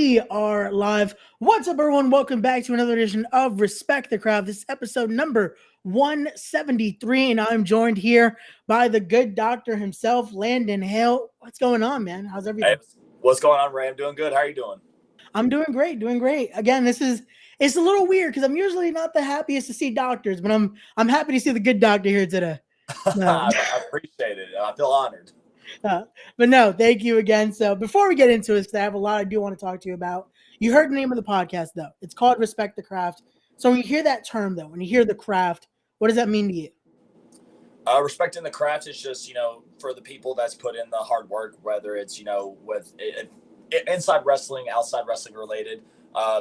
We are live. What's up, everyone? Welcome back to another edition of Respect the Craft. This is episode number 173, and I'm joined here by the good doctor himself, Landon Hale. What's going on, man? How's Hey, everything? what's going on, Ray? I'm doing good. How are you doing? I'm doing great, doing great. Again, it's a little weird because I'm usually not the happiest to see doctors, but I'm happy to see the good doctor here today. So, I appreciate it. I feel honored. Uh, but no, thank you again. So before we get into this, because I have a lot I do want to talk to you about. You heard the name of the podcast, though. It's called Respect the Craft. So when you hear that term, though, when you hear the craft, what does that mean to you? Respecting the craft is just, for the people that's put in the hard work, whether it's, with inside wrestling, outside wrestling related.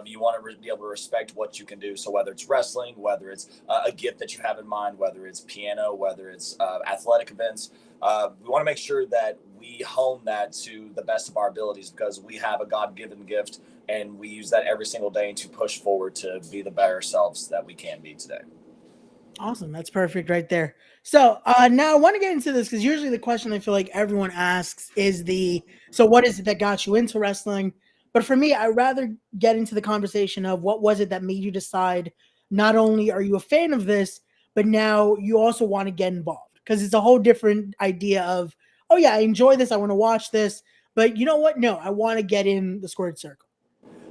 You want to be able to respect what you can do. So whether it's wrestling, whether it's a gift that you have in mind, whether it's piano, whether it's athletic events, we want to make sure that we hone that to the best of our abilities because we have a God-given gift and we use that every single day to push forward to be the better selves that we can be today. Awesome. That's perfect right there. So now I want to get into this because usually the question I feel like everyone asks is so what is it that got you into wrestling? But for me, I'd rather get into the conversation of what was it that made you decide not only are you a fan of this, but now you also want to get involved because it's a whole different idea of, oh yeah, I enjoy this. I want to watch this. But you know what? No, I want to get in the squared circle.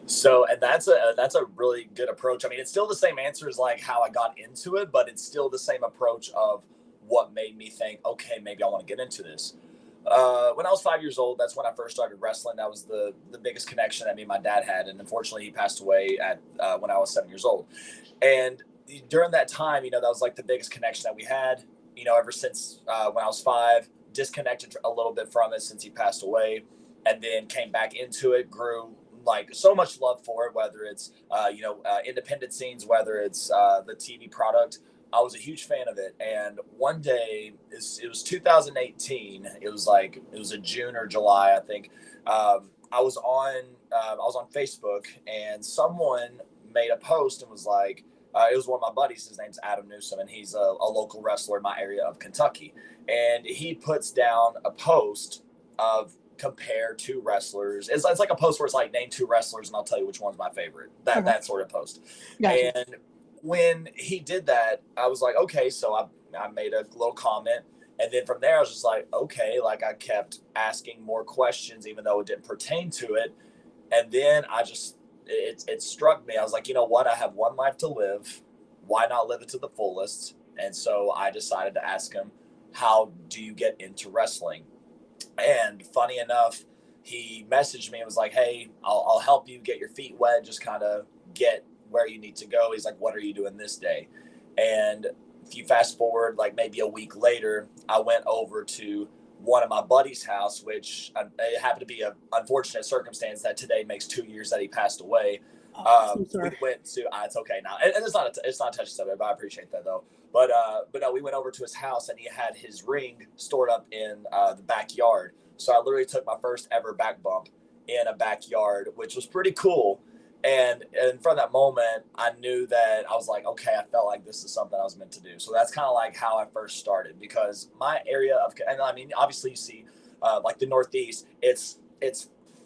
So, and that's a really good approach. I mean, it's still the same answer as like how I got into it, but it's still the same approach of what made me think, okay, maybe I want to get into this. When I was 5 years old, that's when I first started wrestling. That was the biggest connection that me and my dad had, and unfortunately, he passed away at when I was 7 years old. And during that time, that was like the biggest connection that we had. Ever since when I was 5, disconnected a little bit from it since he passed away, and then came back into it, grew like so much love for it, whether it's independent scenes, whether it's the TV product. I was a huge fan of it, and one day it was 2018. It was a June or July, I think. I was on Facebook, and someone made a post and was like, it was one of my buddies. His name's Adam Newsom, and he's a local wrestler in my area of Kentucky. And he puts down a post of compare two wrestlers. It's like a post where it's like name two wrestlers, and I'll tell you which one's my favorite. That sort of post. Gotcha. And when he did that, I was like, okay. So I made a little comment, and then from there I was just like, okay. Like I kept asking more questions, even though it didn't pertain to it. And then it struck me. I was like, you know what? I have one life to live. Why not live it to the fullest? And so I decided to ask him, how do you get into wrestling? And funny enough, he messaged me and was like, hey, I'll help you get your feet wet, just kind of get where you need to go. He's like, what are you doing this day? And if you fast forward like maybe a week later, I went over to one of my buddy's house, which it happened to be an unfortunate circumstance that today makes 2 years that he passed away. We went to it's okay now, and it's not a touchy subject, but I appreciate that though. But no, we went over to his house, and he had his ring stored up in the backyard. So I literally took my first ever back bump in a backyard, which was pretty cool. And from that moment, I knew that I was like, okay, I felt like this is something I was meant to do. So that's kind of like how I first started, because my area of, and I mean, obviously you see like the Northeast, it's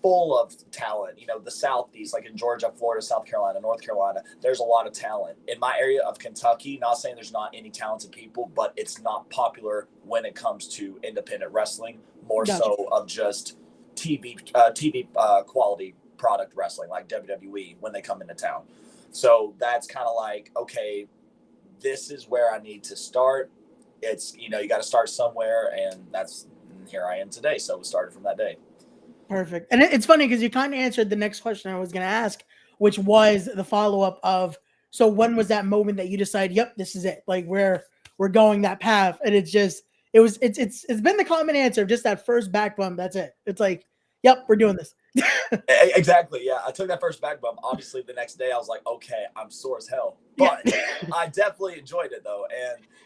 full of talent. The Southeast, like in Georgia, Florida, South Carolina, North Carolina, there's a lot of talent. In my area of Kentucky, not saying there's not any talented people, but it's not popular when it comes to independent wrestling, more so of just TV quality product wrestling like WWE when they come into town. So that's kind of like, okay, this is where I need to start. It's, you got to start somewhere, and here I am today. So we started from that day. Perfect. And it's funny because you kind of answered the next question I was going to ask, which was the follow-up of, so when was that moment that you decided, yep, this is it? Like we're going that path. And it's been the common answer of just that first back bump. That's it. It's like, yep, we're doing this. Exactly. Yeah. I took that first back bump. Obviously the next day I was like, okay, I'm sore as hell, but I definitely enjoyed it though.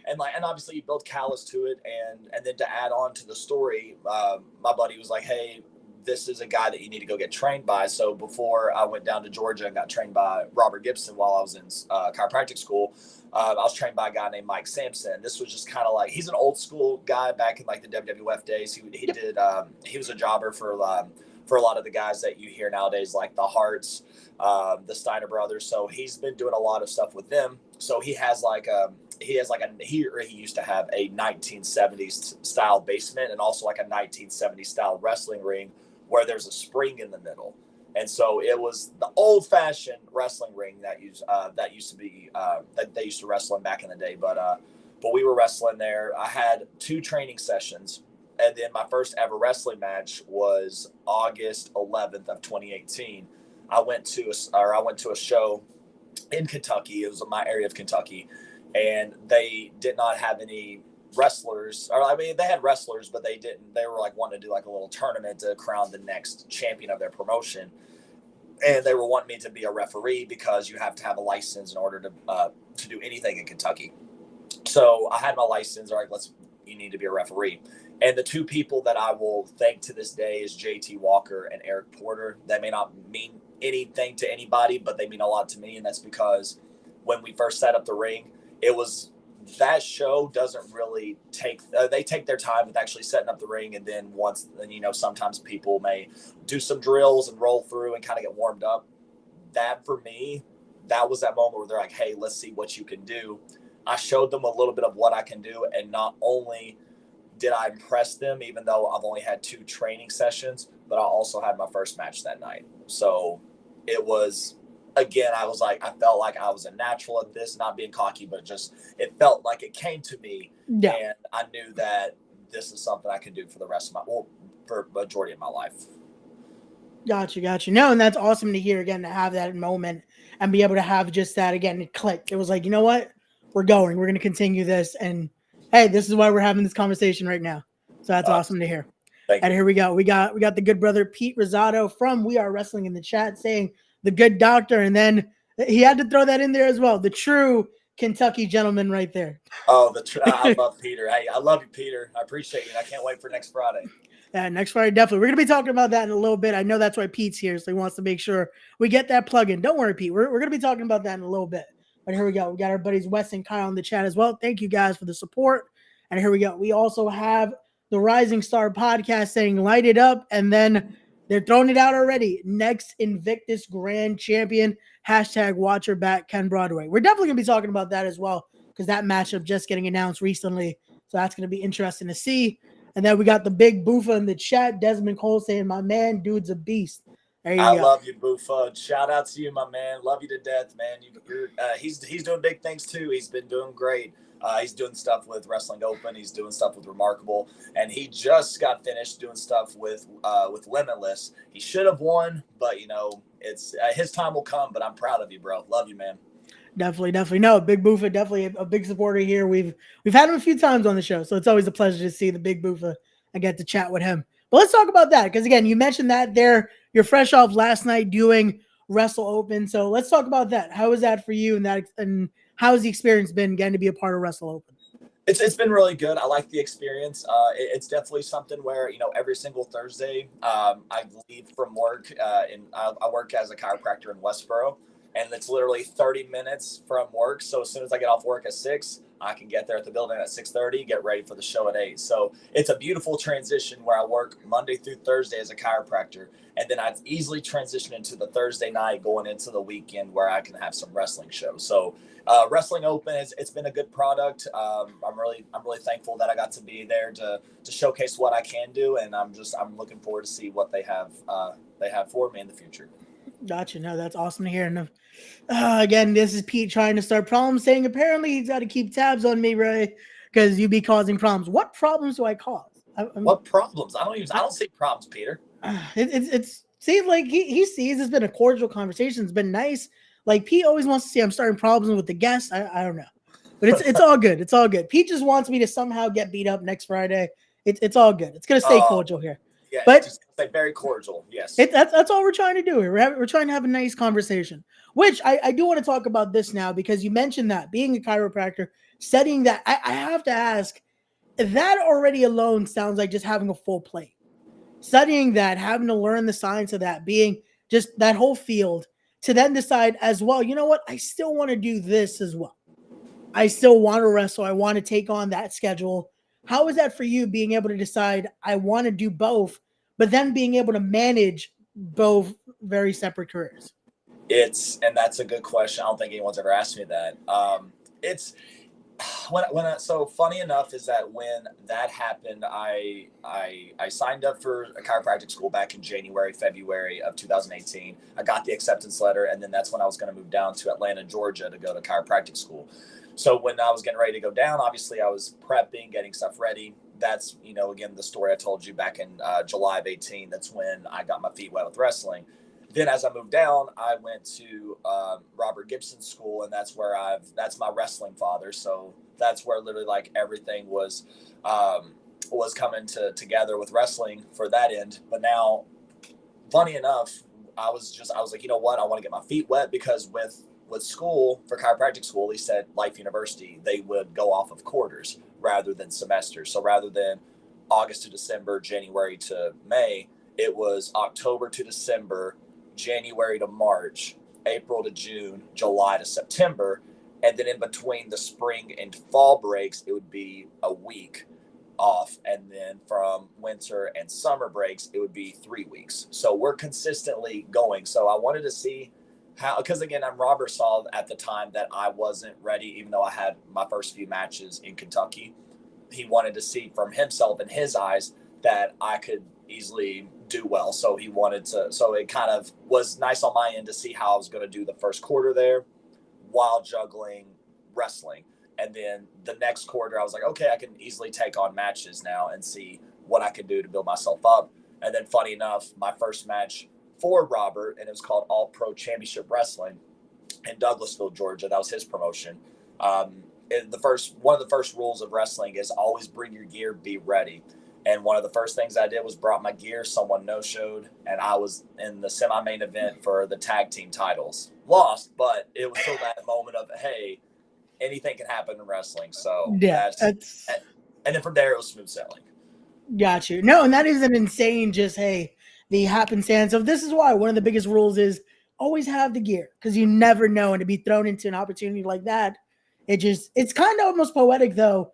And obviously you build callous to it. And then to add on to the story, my buddy was like, hey, this is a guy that you need to go get trained by. So before I went down to Georgia and got trained by Robert Gibson while I was in chiropractic school, I was trained by a guy named Mike Sampson. This was just kind of like, he's an old school guy back in like the WWF days. He was a jobber for for a lot of the guys that you hear nowadays, like the Harts, the Steiner brothers. So he's been doing a lot of stuff with them. So he used to have a 1970s style basement and also like a 1970s style wrestling ring where there's a spring in the middle. And so it was the old fashioned wrestling ring that used to be that they used to wrestle in back in the day. But we were wrestling there. I had 2 training sessions. And then my first ever wrestling match was August 11th of 2018. I went to a show in Kentucky. It was in my area of Kentucky, and they did not have any wrestlers. Or I mean, they had wrestlers, but they didn't. They were like wanting to do like a little tournament to crown the next champion of their promotion, and they were wanting me to be a referee because you have to have a license in order to do anything in Kentucky. So I had my license. All right, you need to be a referee. And the 2 people that I will thank to this day is JT Walker and Eric Porter. That may not mean anything to anybody, but they mean a lot to me. And that's because when we first set up the ring, that show doesn't really they take their time with actually setting up the ring. And then sometimes people may do some drills and roll through and kind of get warmed up. That for me, that was that moment where they're like, hey, let's see what you can do. I showed them a little bit of what I can do. And not only did I impress them, even though I've only had 2 training sessions, but I also had my first match that night. So it was, again, I felt like I was a natural at this, not being cocky, but just, it felt like it came to me. Yeah. And I knew that this is something I can do for the rest of for majority of my life. Got you. No, and that's awesome to hear, again, to have that moment and be able to have just that, again, it clicked. It was like, you know what? We're going to continue this. And hey, this is why we're having this conversation right now. So that's awesome to hear. And here we go. We got the good brother Pete Rosado from We Are Wrestling in the chat saying the good doctor. And then he had to throw that in there as well. The true Kentucky gentleman right there. Oh, I love Peter. Hey, I love you, Peter. I appreciate you. And I can't wait for next Friday. Yeah, next Friday, definitely. We're going to be talking about that in a little bit. I know that's why Pete's here. So he wants to make sure we get that plug in. Don't worry, Pete. We're going to be talking about that in a little bit. But here we go. We got our buddies Wes and Kyle in the chat as well. Thank you guys for the support. And here we go. We also have the Rising Star podcast saying light it up. And then they're throwing it out already. Next Invictus Grand Champion. # watch your back, Ken Broadway. We're definitely going to be talking about that as well, because that matchup just getting announced recently. So that's going to be interesting to see. And then we got the big Boofa in the chat. Desmond Cole saying, my man, dude's a beast. I love you, Boofa. Shout out to you, my man. Love you to death, man. He's doing big things too. He's been doing great. He's doing stuff with Wrestling Open. He's doing stuff with Remarkable, and he just got finished doing stuff with Limitless. He should have won, but it's his time will come. But I'm proud of you, bro. Love you, man. Definitely. No, Big Boofa, definitely a big supporter here. We've had him a few times on the show, so it's always a pleasure to see the Big Boofa and get to chat with him. But let's talk about that, because again, you mentioned that you're fresh off last night doing Wrestle Open. So let's talk about that. How was that for you, and how has the experience been getting to be a part of Wrestle Open? It's been really good. I like the experience. It's definitely something where, every single Thursday, I leave from work and I work as a chiropractor in Westboro, and it's literally 30 minutes from work. So as soon as I get off work at 6, I can get there at the building at 6:30, get ready for the show at 8. So it's a beautiful transition where I work Monday through Thursday as a chiropractor. And then I easily transition into the Thursday night going into the weekend where I can have some wrestling shows. So Wrestling Open, it's been a good product. I'm really thankful that I got to be there to showcase what I can do. And I'm looking forward to see what they have for me in the future. Gotcha. No, that's awesome to hear. And again, this is Pete trying to start problems, saying apparently he's got to keep tabs on me, Ray, because you be causing problems. What problems do I cause? What problems? I don't see problems, Peter. It's see, like he sees it's been a cordial conversation. It's been nice. Like Pete always wants to see I'm starting problems with the guests. I don't know, but it's all good. It's all good. Pete just wants me to somehow get beat up next Friday. It's all good. It's gonna stay cordial here. Yeah, but just say very cordial. Yes, that's all we're trying to do here. We're trying to have a nice conversation. Which I do want to talk about this now, because you mentioned that being a chiropractor, studying that. I have to ask, that already alone sounds like just having a full plate. Studying that, having to learn the science of that, being just that whole field, to then decide as well, you know what, I still want to do this as well. I still want to wrestle. I want to take on that schedule. How is that for you, being able to decide I want to do both, but then being able to manage both very separate careers? And that's a good question. I don't think anyone's ever asked me that. It's so funny enough is that when that happened, I signed up for a chiropractic school back in February of 2018. I got the acceptance letter, and then that's when I was going to move down to Atlanta, Georgia, to go to chiropractic school. So when I was getting ready to go down, obviously I was prepping, getting stuff ready. That's, again, the story I told you back in July of 18. That's when I got my feet wet with wrestling. Then as I moved down, I went to Robert Gibson's school, and that's my wrestling father. So that's where literally like everything was coming together with wrestling for that end. But now, funny enough, I was like, you know what? I want to get my feet wet, because with school, for chiropractic school, he said Life University, they would go off of quarters rather than semesters. So rather than August to December, January to May, it was October to December, January to March, April to June, July to September. And then in between the spring and fall breaks, it would be a week off. And then from winter and summer breaks, it would be 3 weeks. So we're consistently going. So I wanted to see how, because again, Robert saw at the time that I wasn't ready, even though I had my first few matches in Kentucky. He wanted to see from himself in his eyes that I could easily do well. So he wanted to, so it kind of was nice on my end to see how I was going to do the first quarter there while juggling wrestling. And then the next quarter, I was like, okay, I can easily take on matches now and see what I can do to build myself up. And then funny enough, my first match for Robert, and it was called All Pro Championship Wrestling in Douglasville, Georgia. That was his promotion. One of the first rules of wrestling is always bring your gear, be ready. And one of the first things I did was brought my gear. Someone no-showed, and I was in the semi-main event for the tag team titles. Lost, but it was still that moment of, hey, anything can happen in wrestling. So yeah, and then from there it was smooth sailing. Got you. No, and that is an insane, just, hey, the happenstance of, this is why one of the biggest rules is always have the gear, because you never know. And to be thrown into an opportunity like that, it's kind of almost poetic though,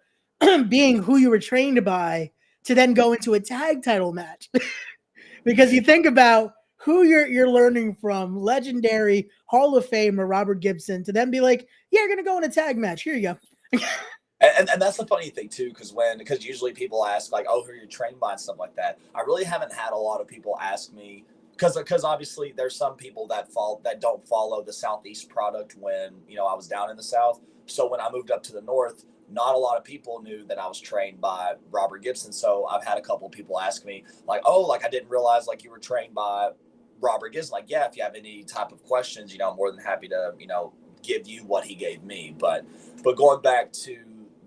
being who you were trained by to then go into a tag title match. Because you think about who you're learning from, legendary Hall of Famer Robert Gibson, to then be like, yeah, you're going to go in a tag match. Here you go. And that's the funny thing too, because usually people ask like, oh, who are you trained by and stuff like that. I really haven't had a lot of people ask me, because obviously there's some people that don't follow the Southeast product when I was down in the South. So when I moved up to the North, not a lot of people knew that I was trained by Robert Gibson. So I've had a couple of people ask me like, oh, like I didn't realize like you were trained by Robert Gibson. Like, yeah, if you have any type of questions, I'm more than happy to give you what he gave me. But going back to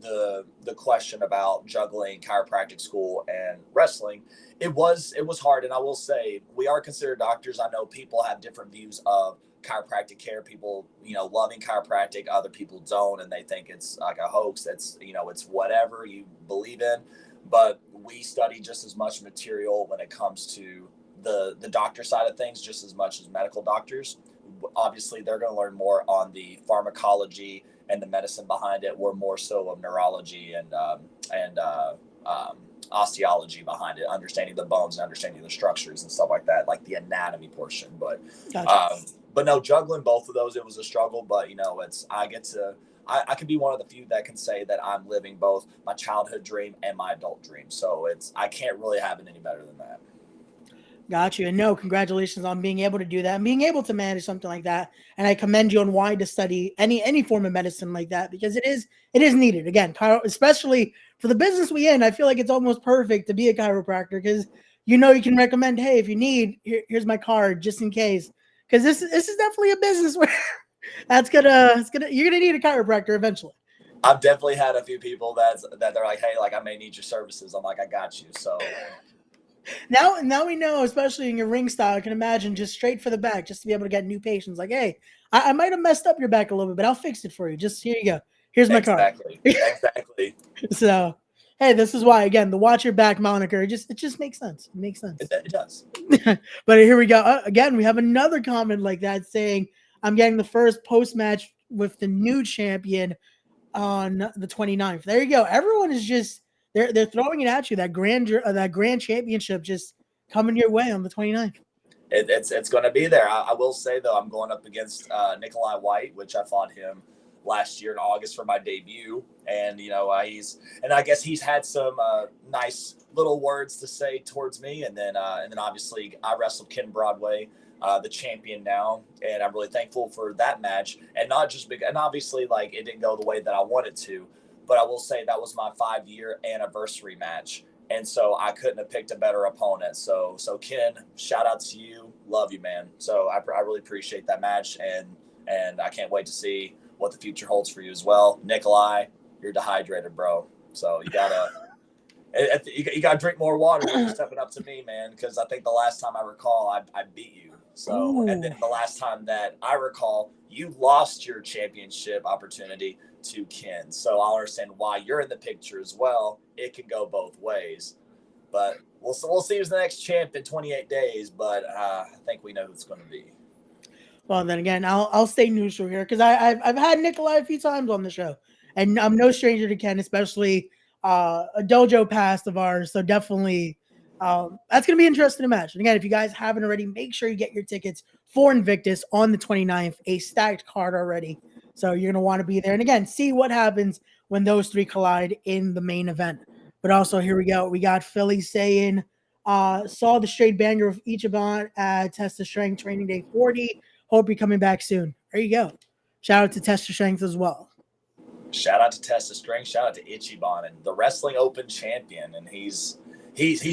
the question about juggling chiropractic school and wrestling, it was hard. And I will say, we are considered doctors. I know people have different views of chiropractic care. People, loving chiropractic, other people don't, and they think it's like a hoax. That's, it's whatever you believe in. But we study just as much material when it comes to the doctor side of things, just as much as medical doctors. Obviously, they're going to learn more on the pharmacology and the medicine behind it. We're more so of neurology and osteology behind it, understanding the bones and understanding the structures and stuff like that, like the anatomy portion. But gotcha. But no, juggling both of those, it was a struggle. But I can be one of the few that can say that I'm living both my childhood dream and my adult dream. So I can't really have it any better than that. Got you. And no, congratulations on being able to do that and being able to manage something like that. And I commend you on wanting to study any form of medicine like that, because it is needed. Again, especially for the business we in, I feel like it's almost perfect to be a chiropractor, because you can recommend, hey, if you need, here's my card just in case. Because this is definitely a business where you're gonna need a chiropractor eventually. I've definitely had a few people that they're like, hey, like I may need your services. I'm like, I got you. So now we know, especially in your ring style, I can imagine just straight for the back, just to be able to get new patients. Like, hey, I might have messed up your back a little bit, but I'll fix it for you. Just here you go. Here's my card. Exactly. So, hey, this is why, again, the watch your back moniker, it just makes sense. It makes sense. It does. But here we go. Again, we have another comment like that saying, I'm getting the first post-match with the new champion on the 29th. There you go. Everyone is just, they're throwing it at you. That grand championship, just coming your way on the 29th. It's going to be there. I will say, though, I'm going up against Nikolai White, which I fought him last year in August for my debut. And, I guess he's had some nice little words to say towards me. And then obviously I wrestled Ken Broadway, the champion now. And I'm really thankful for that match. And not just because, and obviously, like, it didn't go the way that I wanted to. But I will say that was my 5-year anniversary match. And so I couldn't have picked a better opponent. So Ken, shout out to you. Love you, man. So I really appreciate that match. And I can't wait to see what the future holds for you as well. Nikolai, you're dehydrated, bro. So you gotta drink more water when you're stepping up to me, man. Because I think the last time I recall, I beat you. So, and then the last time that I recall, you lost your championship opportunity to Ken. So I'll understand why you're in the picture as well. It can go both ways. But we'll see who's the next champ in 28 days. But I think we know who it's going to be. Well, then again, I'll stay neutral here because I've had Nikolai a few times on the show, and I'm no stranger to Ken, especially a dojo past of ours. So definitely, that's going to be interesting to match. And again, if you guys haven't already, make sure you get your tickets for Invictus on the 29th, a stacked card already. So you're going to want to be there. And again, see what happens when those three collide in the main event. But also, here we go. We got Philly saying, saw the straight banger of Ichiban at Test of Strength Training Day 40. Hope you're coming back soon. There you go. Shout out to Test of Strength as well. Shout out to Test of Strength. Shout out to Ichiban and the Wrestling Open champion. And he's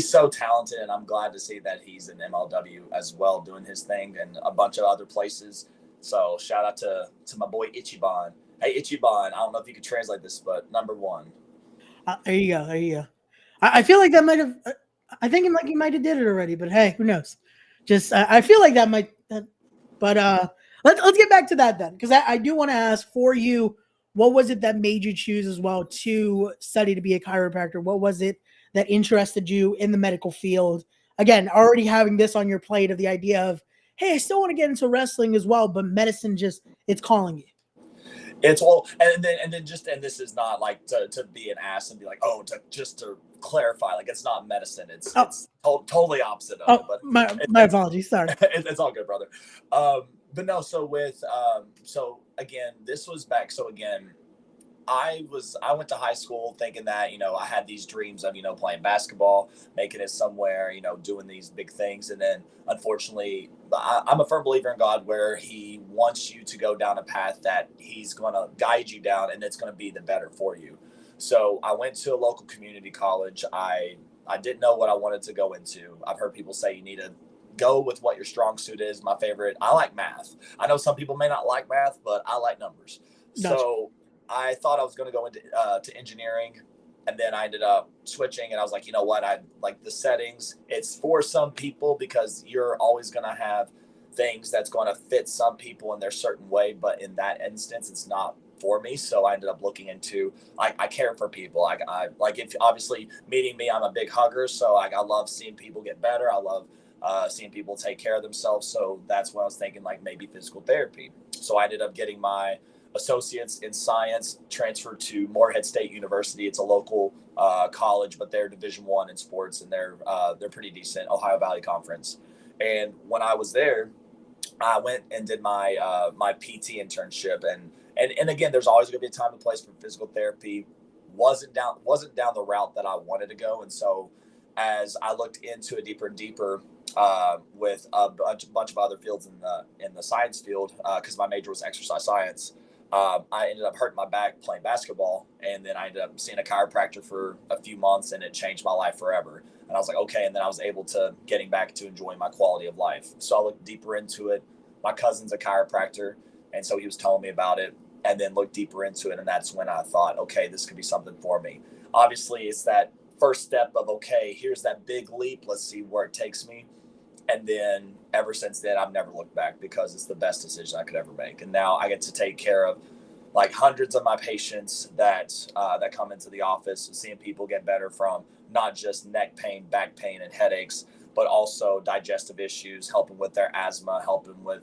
so talented, and I'm glad to see that he's in MLW as well, doing his thing and a bunch of other places. So shout out to my boy Ichiban. Hey, Ichiban, I don't know if you could translate this, but number one. There you go. I feel like that might have. I think he might have did it already, but hey, who knows? Just I feel like that might. But let's get back to that then, because I do want to ask for you, what was it that made you choose as well to study to be a chiropractor? What was it that interested you in the medical field? Again, already having this on your plate of the idea of, hey, I still want to get into wrestling as well, but medicine it's calling you. It's well, and this is not like to be an ass and be like, just to clarify, like it's not medicine. It's totally opposite of it. But my apologies. Sorry. It's all good, brother. But no, so again, this was back. So again, I went to high school thinking that, I had these dreams of, playing basketball, making it somewhere, doing these big things. And then unfortunately, I'm a firm believer in God, where he wants you to go down a path that he's going to guide you down, and it's going to be the better for you. So I went to a local community college. I didn't know what I wanted to go into. I've heard people say you need to go with what your strong suit is. My favorite, I like math. I know some people may not like math, but I like numbers. Gotcha. So I thought I was going to go into to engineering, and then I ended up switching, and I was like, you know what? I like the settings. It's for some people because you're always going to have things that's going to fit some people in their certain way, but in that instance, it's not for me. So I ended up looking into, I care for people. I like, if obviously meeting me, I'm a big hugger. So I love seeing people get better. I love seeing people take care of themselves. So that's when I was thinking, like, maybe physical therapy. So I ended up getting my associates in science, transferred to Morehead State University. It's a local college, but they're Division I in sports, and they're pretty decent, Ohio Valley Conference. And when I was there, I went and did my my PT internship, and again, there's always going to be a time and place for physical therapy. Wasn't down the route that I wanted to go, and so as I looked into it deeper and deeper, with a bunch of other fields in the science field, because my major was exercise science. I ended up hurting my back playing basketball, and then I ended up seeing a chiropractor for a few months, and it changed my life forever. And I was like, okay. And then I was able to getting back to enjoying my quality of life. So I looked deeper into it. My cousin's a chiropractor, and so he was telling me about it, and then looked deeper into it. And that's when I thought, okay, this could be something for me. Obviously, it's that first step of, okay, here's that big leap. Let's see where it takes me. And then ever since then, I've never looked back, because it's the best decision I could ever make. And now I get to take care of like hundreds of my patients that come into the office, seeing people get better from not just neck pain, back pain, and headaches, but also digestive issues, helping with their asthma, helping with,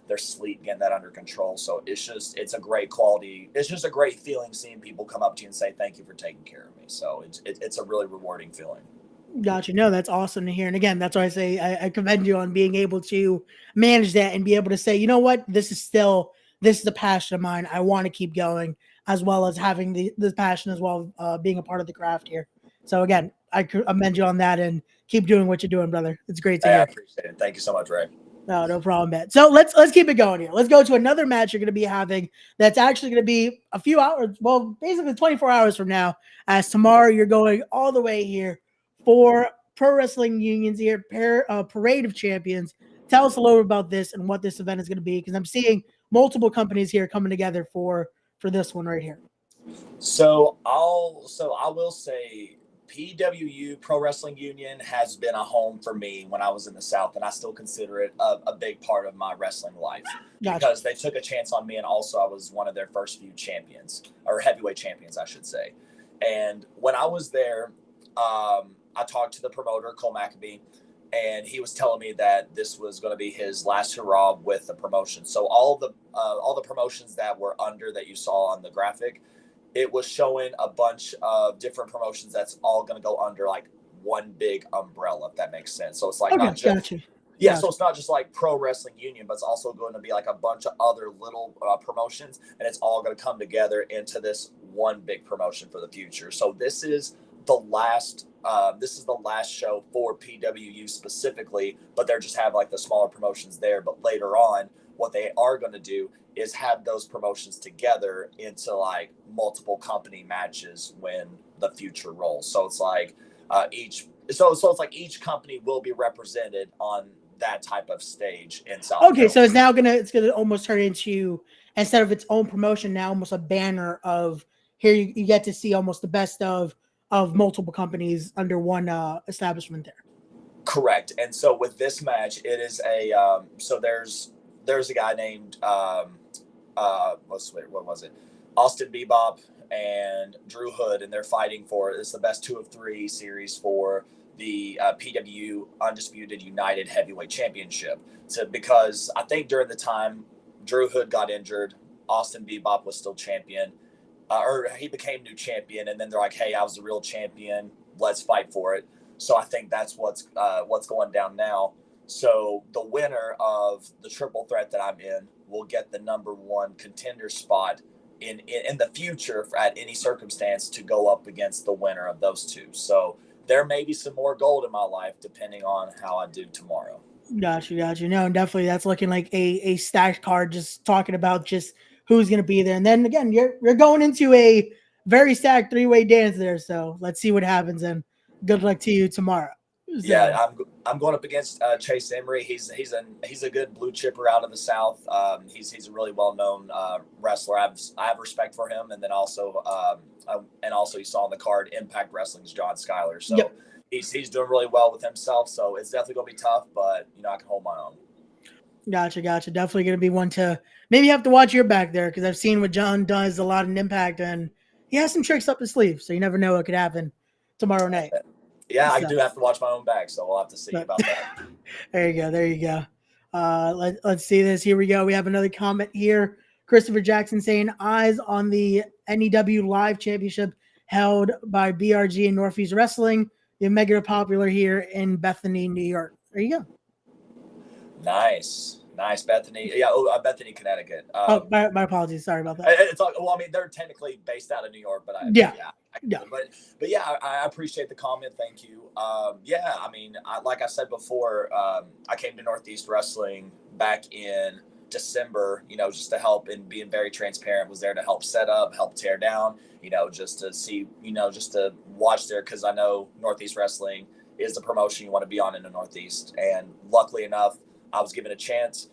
their sleep, getting that under control. So it's a great quality. It's just a great feeling seeing people come up to you and say, thank you for taking care of me. So it's a really rewarding feeling. Gotcha. No, that's awesome to hear. And again, that's why I say I commend you on being able to manage that and be able to say, you know what, this is a passion of mine. I want to keep going, as well as having the passion as well, being a part of the craft here. So again, I commend you on that and keep doing what you're doing, brother. It's great to Hey, I hear. appreciate it. Thank you so much, Ray. No, no problem, man. So let's keep it going here. Let's go to another match you're going to be having. That's actually going to be a few hours. Well, basically 24 hours from now. As tomorrow you're going all the way here for Pro Wrestling Union's here Parade of Champions. Tell us a little bit about this and what this event is going to be, because I'm seeing multiple companies here coming together for this one right here. So I will say PWU Pro Wrestling Union has been a home for me when I was in the South, and I still consider it a big part of my wrestling life. Gotcha. Because they took a chance on me, and also I was one of their first few champions, or heavyweight champions, I should say. And when I was there, I talked to the promoter, Cole McAbee, and he was telling me that this was going to be his last hurrah with the promotion. So all the promotions that were under that you saw on the graphic, it was showing a bunch of different promotions that's all going to go under like one big umbrella, if that makes sense. So it's like not just gotcha. Yeah, so it's not just like Pro Wrestling Union, but it's also going to be like a bunch of other little promotions, and it's all going to come together into this one big promotion for the future. So this is the last show for PWU specifically, but they're just have like the smaller promotions there. But later on, what they are going to do is have those promotions together into like multiple company matches when the future rolls. So it's like each company will be represented on that type of stage in South Carolina. So it's gonna almost turn into, instead of its own promotion, now almost a banner of here you get to see almost the best of multiple companies under one establishment there. Correct. And so with this match, it is a so there's a guy named what was it? Austin Bebop and Drew Hood, and they're fighting for it's the best 2 of 3 series for the PWU Undisputed United Heavyweight Championship. So because I think during the time Drew Hood got injured, Austin Bebop was still champion, or he became new champion, and then they're like, "Hey, I was the real champion. Let's fight for it." So I think that's what's going down now. So the winner of the triple threat that I'm in will get the number 1 contender spot in the future at any circumstance to go up against the winner of those two. So there may be some more gold in my life depending on how I do tomorrow. Gotcha. No, definitely that's looking like a stacked card, just talking about just who's going to be there. And then again, you're going into a very stacked 3-way dance there. So let's see what happens, and good luck to you tomorrow. So, yeah, I'm going up against Chase Emery. He's a good blue chipper out of the South. He's a really well known wrestler. I have respect for him, and then also you saw on the card Impact Wrestling's John Schuyler. So yep. He's doing really well with himself. So it's definitely going to be tough, but I can hold my own. Gotcha. Definitely going to be one to maybe have to watch your back there, because I've seen what John does a lot in Impact, and he has some tricks up his sleeve. So you never know what could happen tomorrow night. Yeah, I do have to watch my own back, so we'll have to see about that. There you go. Let's see this. Here we go. We have another comment here. Christopher Jackson saying, eyes on the NEW Live Championship held by BRG and Northeast Wrestling. You're mega popular here in Bethany, New York. There you go. Nice, Bethany. Yeah, Bethany, Connecticut. My apologies. Sorry about that. It's all, well, I mean, they're technically based out of New York, but But yeah, I appreciate the comment. Thank you. Yeah, I mean, like I said before, I came to Northeast Wrestling back in December, just to help, and being very transparent, was there to help set up, help tear down, just to see, just to watch there, because I know Northeast Wrestling is the promotion you want to be on in the Northeast. And luckily enough, I was given a chance.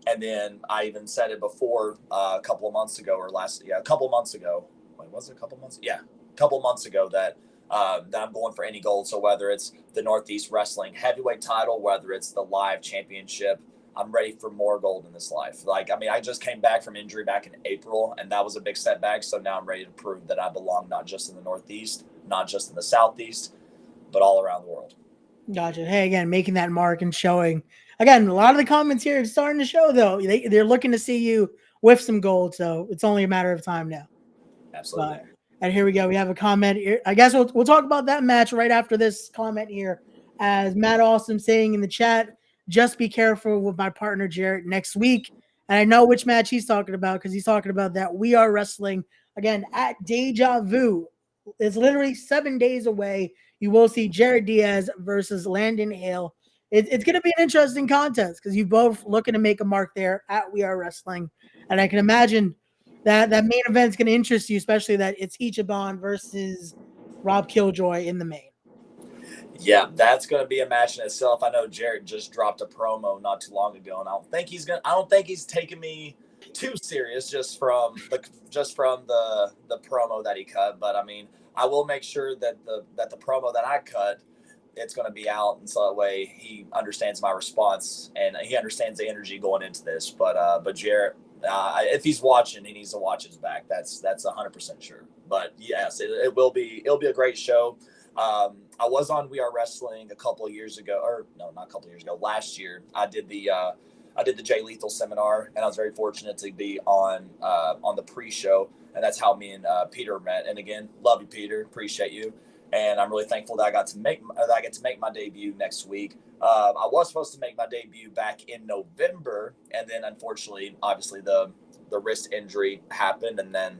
And then I even said it before a couple of months ago, a couple months ago. Wait, was it a couple months? Yeah. Couple months ago that I'm going for any gold. So whether it's the Northeast Wrestling heavyweight title, whether it's the live championship, I'm ready for more gold in this life. Like, I mean, I just came back from injury back in April, and that was a big setback. So now I'm ready to prove that I belong not just in the Northeast, not just in the Southeast, but all around the world. Gotcha. Hey, again, making that mark and showing. Again, a lot of the comments here are starting to show, though. They're looking to see you with some gold, so it's only a matter of time now. Absolutely. And here we go. We have a comment here. I guess we'll talk about that match right after this comment here. As Matt Awesome saying in the chat, just be careful with my partner Jarrett next week. And I know which match he's talking about because he's talking about that We Are Wrestling again at Deja Vu. It's literally 7 days away. You will see Jared Diaz versus Landon Hale. It's going to be an interesting contest because you both looking to make a mark there at We Are Wrestling. And I can imagine that main event is going to interest you, especially that it's Ichiban versus Rob Killjoy in the main. Yeah, that's going to be a match in itself. I know Jarrett just dropped a promo not too long ago, and I don't think he's taking me too serious just from the promo that he cut. But I mean, I will make sure that the promo that I cut, it's going to be out, and so that way he understands my response and he understands the energy going into this. But Jarrett, if he's watching, he needs to watch his back. That's 100% sure. But yes, it'll be a great show. I was on We Are Wrestling a couple of years ago, or no, not a couple of years ago. Last year, I did the Jay Lethal seminar, and I was very fortunate to be on the pre-show, and that's how me and Peter met. And again, love you, Peter, appreciate you, and I'm really thankful that I get to make my debut next week. I was supposed to make my debut back in November, and then unfortunately, obviously the wrist injury happened, and then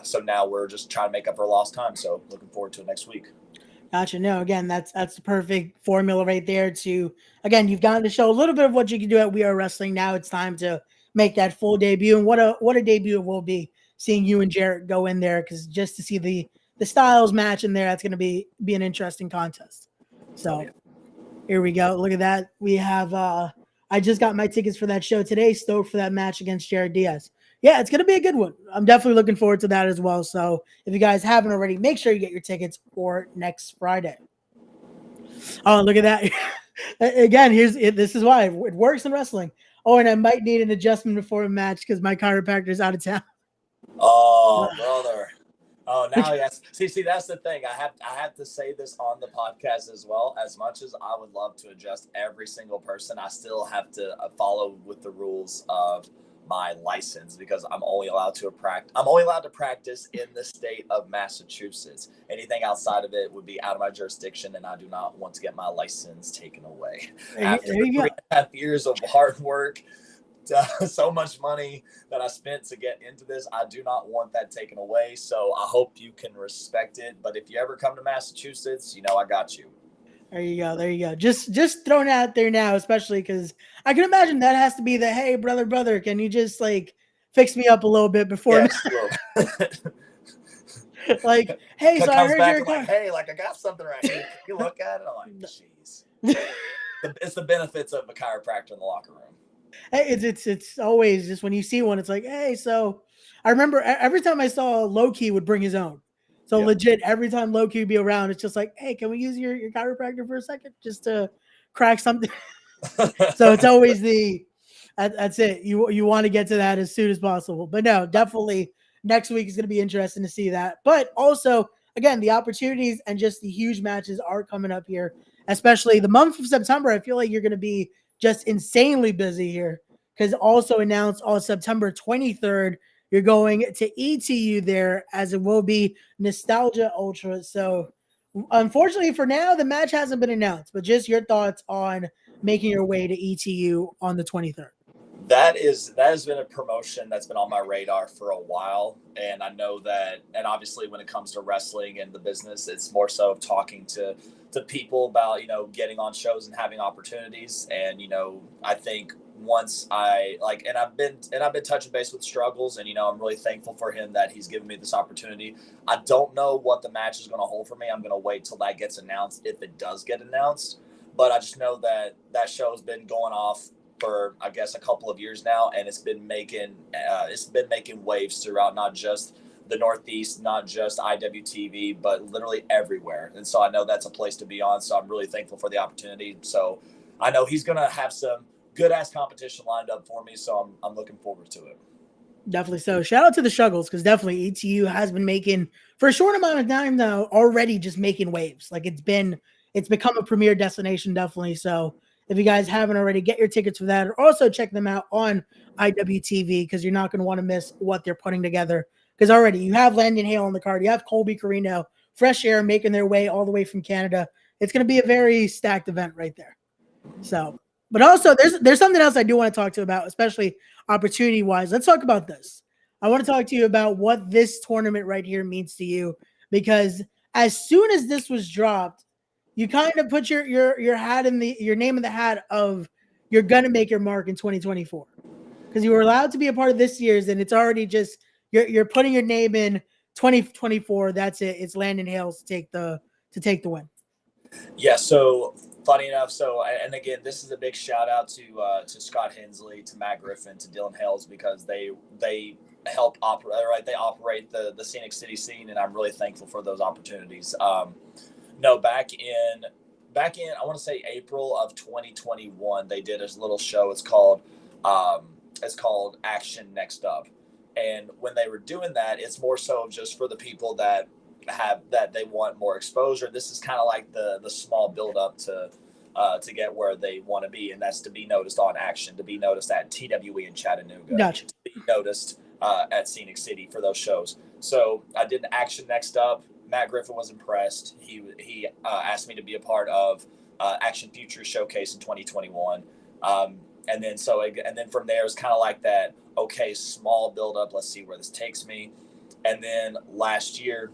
so now we're just trying to make up for lost time. So looking forward to it next week. Gotcha. No, again, that's the perfect formula right there to, again, you've gotten to show a little bit of what you can do at We Are Wrestling. Now it's time to make that full debut. And what a debut it will be seeing you and Jarrett go in there, because just to see the styles match in there, that's going to be an interesting contest. So Here we go. Look at that. We have, I just got my tickets for that show today. Stoked for that match against Jared Diaz. Yeah, it's going to be a good one. I'm definitely looking forward to that as well. So if you guys haven't already, make sure you get your tickets for next Friday. Oh, look at that. Again, this is why it works in wrestling. Oh, and I might need an adjustment before a match because my chiropractor's out of town. Oh, brother. Oh, now yes. See, that's the thing. I have to say this on the podcast as well. As much as I would love to adjust every single person, I still have to follow with the rules of my license, because I'm only allowed to practice in the state of Massachusetts. Anything outside of it would be out of my jurisdiction, and I do not want to get my license taken away. After 3.5 years of hard work, so much money that I spent to get into this, I do not want that taken away. So I hope you can respect it. But if you ever come to Massachusetts, I got you. There you go. Just throwing it out there now, especially because I can imagine that has to be the, hey, brother, can you just like fix me up a little bit before? Yes, like, hey, so I heard you're like, hey, like I got something right here. You look at it, I'm like, jeez. It's the benefits of a chiropractor in the locker room. Hey, it's always just when you see one, it's like, hey, so I remember every time I saw Low-Key would bring his own. So legit, every time Low-Key would be around, it's just like, hey, can we use your chiropractor for a second just to crack something? So it's always that's it. You want to get to that as soon as possible. But no, definitely next week is going to be interesting to see that. But also, again, the opportunities and just the huge matches are coming up here, especially the month of September. I feel like you're going to be just insanely busy here, because also announced on September 23rd, you're going to ETU there, as it will be Nostalgia Ultra. So unfortunately for now, the match hasn't been announced, but just your thoughts on making your way to ETU on the 23rd. That has been a promotion that's been on my radar for a while. And I know that, and obviously when it comes to wrestling and the business, it's more so of talking to people about, getting on shows and having opportunities. And, I think once and I've been touching base with Struggles, and, I'm really thankful for him that he's given me this opportunity. I don't know what the match is going to hold for me. I'm going to wait till that gets announced, if it does get announced. But I just know that show has been going off for, I guess, a couple of years now, and it's been making waves throughout, not just the Northeast, not just IWTV, but literally everywhere. And so I know that's a place to be on. So I'm really thankful for the opportunity. So I know he's going to have some good ass competition lined up for me. So I'm looking forward to it. Definitely. So shout out to the Struggles, because definitely ETU has been making, for a short amount of time now, already just making waves. Like it's become a premier destination. Definitely. So if you guys haven't already, get your tickets for that, or also check them out on IWTV, because you're not going to want to miss what they're putting together because already you have Landon Hale on the card, you have Colby Carino, Fresh Air making their way all the way from Canada. It's going to be a very stacked event right there. So, but also there's something else I do want to talk to about, especially opportunity wise. Let's talk about this. I want to talk to you about what this tournament right here means to you, because as soon as this was dropped, you kind of put your hat in your name in the hat of you're gonna make your mark in 2024, because you were allowed to be a part of this year's, and it's already just you're putting your name in 2024. That's it. It's Landon Hales to take the win. Yeah. So funny enough. So, and again, this is a big shout out to Scott Hensley, to Matt Griffin, to Dylan Hales, because they help operate, right? They operate the Scenic City scene, and I'm really thankful for those opportunities. No, back in I want to say April of 2021, they did a little show. It's called Action Next Up. And when they were doing that, it's more so just for the people that they want more exposure. This is kind of like the small build up to get where they want to be, and that's to be noticed on Action, to be noticed at TWE in Chattanooga, Gotcha. to be noticed at Scenic City for those shows. So I did Action Next Up. Matt Griffin was impressed. He asked me to be a part of Action Future Showcase in 2021. And then from there, it's kind of like that, okay, small build up. Let's see where this takes me. And then last year,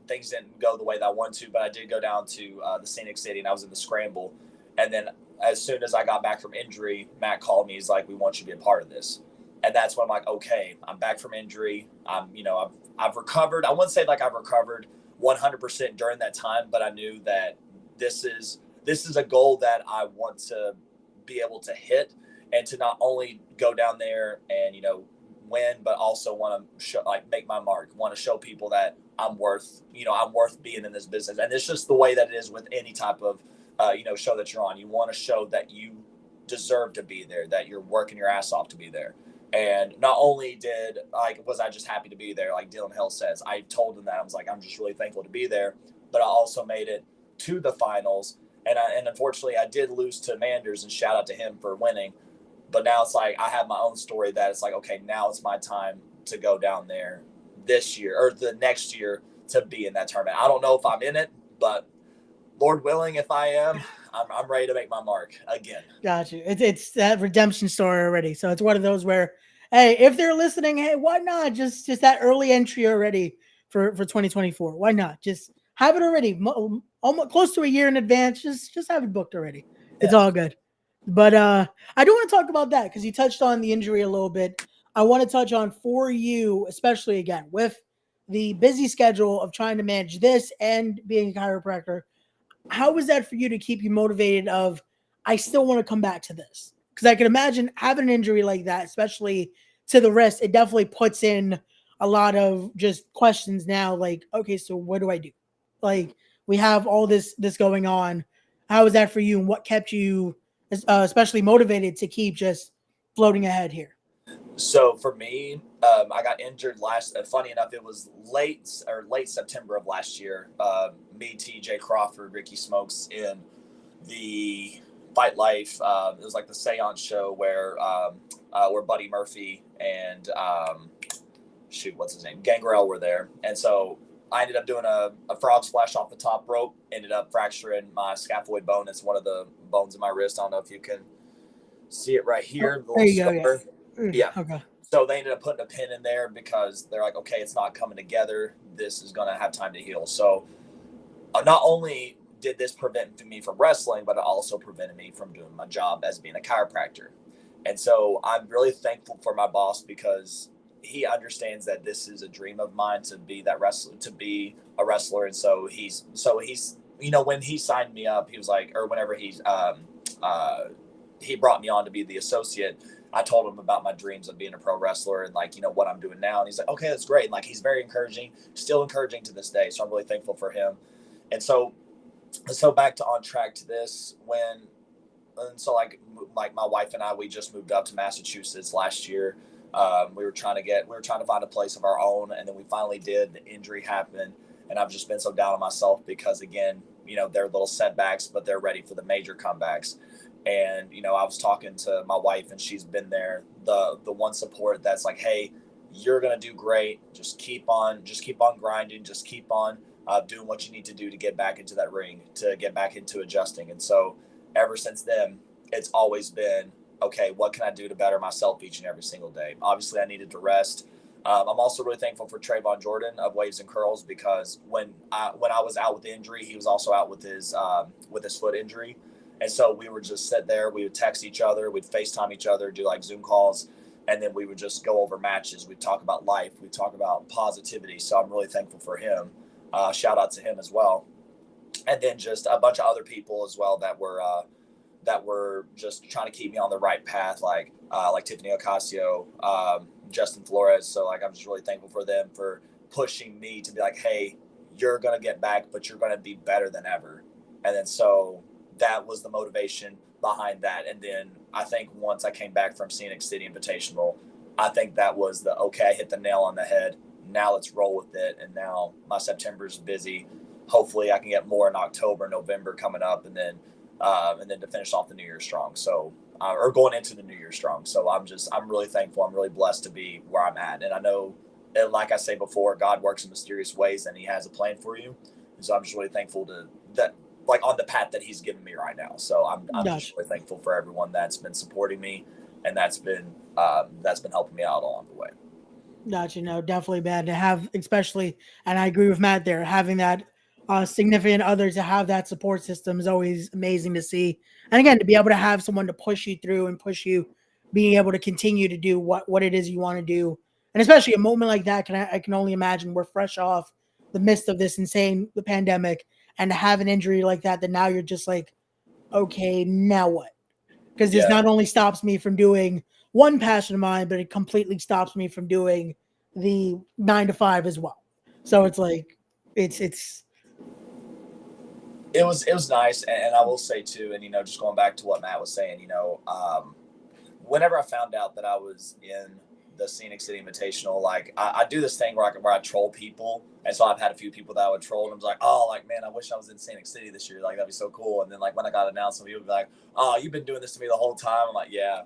things didn't go the way that I wanted to, but I did go down to the Scenic City, and I was in the scramble. And then as soon as I got back from injury, Matt called me. He's like, "We want you to be a part of this." And that's when I'm like, okay, I'm back from injury. I've recovered. I wouldn't say like I've recovered 100% during that time, but I knew that this is a goal that I want to be able to hit, and to not only go down there and, win, but also want to make my mark, want to show people that I'm worth being in this business. And it's just the way that it is with any type of, show that you're on. You want to show that you deserve to be there, that you're working your ass off to be there. And not only was I just happy to be there, like Dylan Hill says, I told him that I was like, I'm just really thankful to be there, but I also made it to the finals. And unfortunately I did lose to Manders, and shout out to him for winning. But now it's like, I have my own story that it's like, okay, now it's my time to go down there this year or the next year to be in that tournament. I don't know if I'm in it, but Lord willing, if I am, I'm ready to make my mark again. Gotcha. It's that redemption story already. So it's one of those where, hey, if they're listening, hey, why not just that early entry already for 2024? Why not just have it already, almost close to a year in advance? Just have it booked already. It's all good. But I do want to talk about that, because you touched on the injury a little bit. I want to touch on, for you, especially again with the busy schedule of trying to manage this and being a chiropractor. How was that for you to keep you motivated of, I still want to come back to this? Because I can imagine having an injury like that, especially to the wrist, it definitely puts in a lot of just questions now. Like, okay, so what do I do? Like, we have all this going on. How was that for you, and what kept you especially motivated to keep just floating ahead here? So for me, I got injured funny enough, it was late September of last year. Me, TJ Crawford, Ricky Smokes in the Fight Life. It was like the Seance show where Buddy Murphy and what's his name? Gangrel were there. And so I ended up doing a frog splash off the top rope, ended up fracturing my scaphoid bone. It's one of the bones in my wrist. I don't know if you can see it right here. There you go. Yeah. Okay. So they ended up putting a pin in there because they're like, okay, it's not coming together. This is going to have time to heal. So not only did this prevent me from wrestling, but it also prevented me from doing my job as being a chiropractor. And so I'm really thankful for my boss, because he understands that this is a dream of mine to be a wrestler. And so he's, when he signed me up, he was like, or whenever he brought me on to be the associate, I told him about my dreams of being a pro wrestler and what I'm doing now. And he's like, okay, that's great. And he's very encouraging, still encouraging to this day. So I'm really thankful for him. And so back to on track to this, my wife and I, we just moved up to Massachusetts last year. We were trying to find a place of our own. And then we finally did. The injury happened. And I've just been so down on myself because, again, they're little setbacks, but they're ready for the major comebacks. And, you know, I was talking to my wife and she's been there, the one support that's like, hey, you're going to do great. Just keep on grinding. Just keep on doing what you need to do to get back into that ring, to get back into adjusting. And so ever since then, it's always been, okay, what can I do to better myself each and every single day? Obviously, I needed to rest. I'm also really thankful for Trayvon Jordan of Waves and Curls, because when I was out with the injury, he was also out with his foot injury. And so we would just sit there, we would text each other, we'd FaceTime each other, do like Zoom calls, and then we would just go over matches. We'd talk about life, we'd talk about positivity. So I'm really thankful for him. Shout out to him as well. And then just a bunch of other people as well that were just trying to keep me on the right path, like Tiffany Ocasio, Justin Flores. So like I'm just really thankful for them for pushing me to be like, hey, you're gonna get back, but you're gonna be better than ever. And then so that was the motivation behind that. And then I think once I came back from Scenic City Invitational, I think that was the, okay, I hit the nail on the head. Now let's roll with it. And now my September's busy. Hopefully I can get more in October, November coming up, and then to finish off the New Year strong. So, or going into the New Year strong. So I'm really thankful. I'm really blessed to be where I'm at. And I know, like I say before, God works in mysterious ways and he has a plan for you. And so I'm just really thankful to that, like on the path that he's given me right now. So I'm just really thankful for everyone that's been supporting me and that's been helping me out along the way. Gotcha. No, definitely bad to have, especially, and I agree with Matt there, having that significant other to have that support system is always amazing to see. And again, to be able to have someone to push you through and push you, being able to continue to do what it is you want to do. And especially a moment like that, I can only imagine we're fresh off the midst of this the pandemic, and to have an injury like that now you're just like, okay, now what? Because this not only stops me from doing one passion of mine, but it completely stops me from doing the 9 to 5 as well. So it's like, it was nice. And I will say too, and, you know, just going back to what Matt was saying, you know, whenever I found out that I was in the Scenic City Invitational, like I do this thing where I troll people. And so I've had a few people that I would troll and I was like, oh, like, man, I wish I was in Scenic City this year. Like, that'd be so cool. And then like when I got announced, some people would be like, oh, you've been doing this to me the whole time. I'm like, yeah.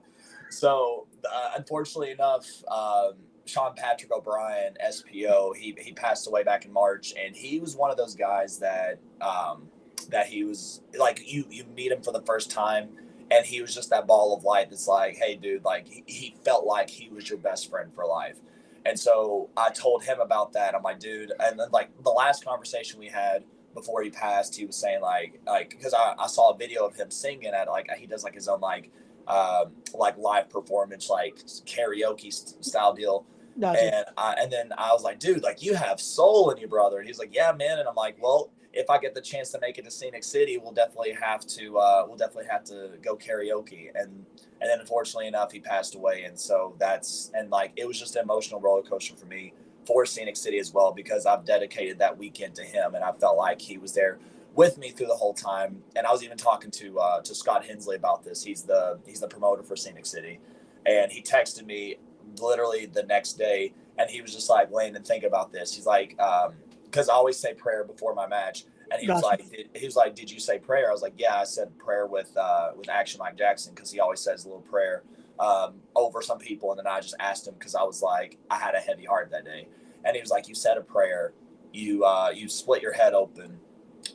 So unfortunately enough, Sean Patrick O'Brien, SPO, he passed away back in March, and he was one of those guys that he was like, you meet him for the first time, and he was just that ball of light that's like, hey, dude, like he felt like he was your best friend for life. And so I told him about that. I'm like, dude, and then like the last conversation we had before he passed, he was saying like because I saw a video of him singing at like he does like his own like live performance, like karaoke style deal. Gotcha. And then I was like, dude, like you have soul in you, brother. And he's like, yeah, man. And I'm like, well, if I get the chance to make it to Scenic City, we'll definitely have to go karaoke. And then unfortunately enough, he passed away. And so it was just an emotional roller coaster for me for Scenic City as well, because I've dedicated that weekend to him, and I felt like he was there with me through the whole time. And I was even talking to Scott Hensley about this. He's the promoter for Scenic City, and he texted me literally the next day, and he was just like, Landon, think about this. He's like, because I always say prayer before my match, and he was like, did you say prayer? I was like, yeah, I said prayer with Action Mike Jackson, because he always says a little prayer over some people. And then I just asked him, because I was like, I had a heavy heart that day, and he was like, you said a prayer, you split your head open,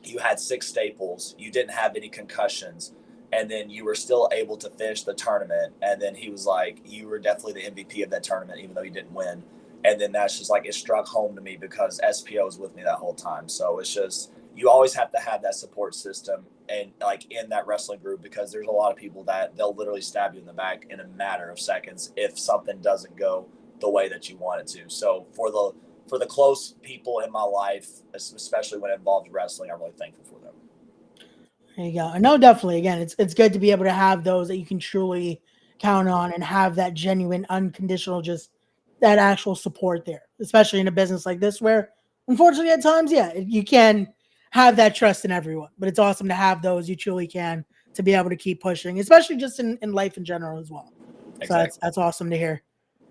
you had 6 staples, you didn't have any concussions, and then you were still able to finish the tournament. And then he was like, you were definitely the MVP of that tournament, even though you didn't win. And then that's just like, it struck home to me, because SPO was with me that whole time. So it's just, you always have to have that support system, and like in that wrestling group, because there's a lot of people that they'll literally stab you in the back in a matter of seconds if something doesn't go the way that you want it to. So for the close people in my life, especially when it involves wrestling, I'm really thankful for them. There you go. No, definitely. Again, it's good to be able to have those that you can truly count on and have that genuine, unconditional, just that actual support there, especially in a business like this, where unfortunately at times, you can have that trust in everyone, but it's awesome to have those you truly can, to be able to keep pushing, especially just in life in general as well. Exactly. So that's awesome to hear.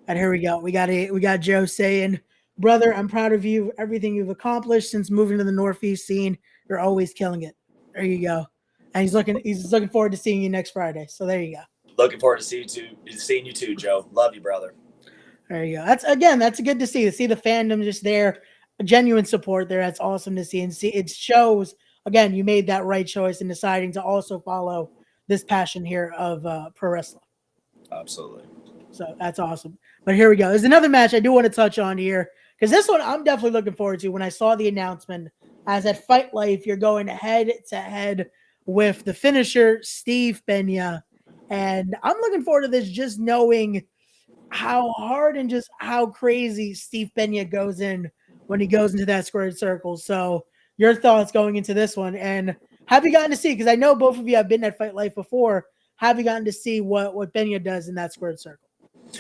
And here we go. We got Joe saying, brother, I'm proud of you. Everything you've accomplished since moving to the Northeast scene. You're always killing it. There you go. and he's looking forward to seeing you next Friday. So there you go. Looking forward to seeing you too, Joe. Love you, brother. There you go. That's good to see the fandom just there, genuine support there. That's awesome to see, and see it shows again you made that right choice in deciding to also follow this passion here of pro wrestling. Absolutely. So that's awesome. But here we go. There's another match I do want to touch on here because this one I'm definitely looking forward to. When I saw the announcement, as at Fight Life, you're going head to head with the finisher Steve Pena, and I'm looking forward to this just knowing how hard and just how crazy Steve Pena goes in when he goes into that squared circle. So your thoughts going into this one, and have you gotten to see, because I know both of you have been at Fight Life before, have you gotten to see what Pena does in that squared circle?